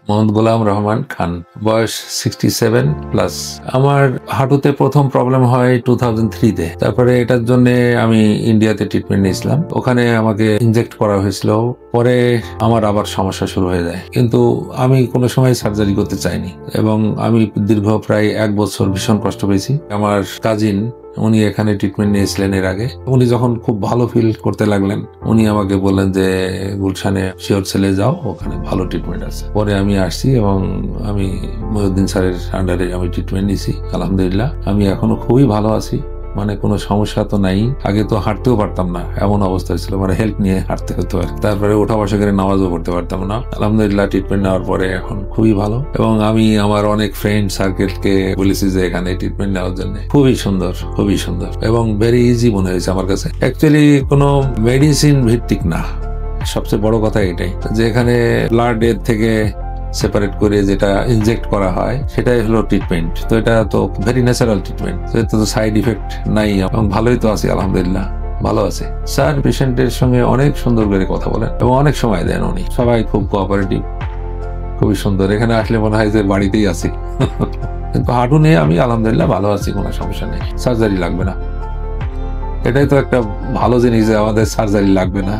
মোহাম্মদ গোলাম রহমান খান, বয়স 67 প্লাস। আমার হাঁটুতে প্রথম প্রবলেম হয় 2003-তে। তারপরে এটার জন্য আমি ইন্ডিয়াতে ট্রিটমেন্ট নিয়েছিলাম, ওখানে আমাকে ইনজেক্ট করা হয়েছিল। পরে আমার আবার সমস্যা শুরু হয়ে যায়, কিন্তু আমি কোনো সময় সার্জারি করতে চাইনি এবং আমি দীর্ঘ প্রায় 1 বছর ভীষণ কষ্ট পেয়েছি। আমার কাজিন উনি এখানে ট্রিটমেন্ট নিয়েছিলেন এর আগে। উনি যখন খুব ভালো ফিল করতে লাগলেন, উনি আমাকে বললেন যে গুলশানে শিওর ছেলে যাও, ওখানে ভালো ট্রিটমেন্ট আছে। পরে আমি আসছি এবং আমি মহিউদ্দিন স্যারের আন্ডারে আমি ট্রিটমেন্ট নিয়েছি। আলহামদুলিল্লাহ আমি এখনো খুবই ভালো আছি, মানে কোনো সমস্যা তো নাই। আগে তো হাঁটতেও পারতাম না, এমন অবস্থা ছিল, মানে হেল্প নিয়ে হাঁটতে হতো আর। তারপরে ওঠা বসা করে নামাজও পড়তে পারতাম না। আলহামদুলিল্লাহ ট্রিটমেন্ট নেওয়ার পরে এখন খুবই ভালো, এবং আমি আমার অনেক ফ্রেন্ড সার্কেলকে বলেছি যে এখানে ট্রিটমেন্ট নেওয়ার জন্য। খুবই সুন্দর, খুবই সুন্দর এবং ভেরি ইজি মনে হয়েছে আমার কাছে। অ্যাকচুয়ালি কোনো মেডিসিন ভিত্তিক না, সবচেয়ে বড় কথা এটাই যে এখানে ব্লাডের থেকে সেপারেট করে যেটা ইনজেক্ট করা হয় সেটাই হলো ট্রিটমেন্ট। তো এটা তো ভেরি ন্যাচারাল ট্রিটমেন্ট, তো সাইড ইফেক্ট নাই এবং ভালোই তো আছি আলহামদুলিল্লাহ, ভালো আছে। স্যার পেশেন্টের সঙ্গে অনেক সুন্দর করে কথা বলেন এবং অনেক সময় দেন উনি। সবাই খুব কোঅপারেটিভ, খুবই সুন্দর। এখানে আসলে মনে হয় যে বাড়িতেই আছি। কিন্তু হাঁটু নিয়ে আমি আলহামদুলিল্লাহ ভালো আছি, কোনো সমস্যা নেই, সার্জারি লাগবে না। এটাই তো একটা ভালো জিনিস যে আমাদের সার্জারি লাগবে না।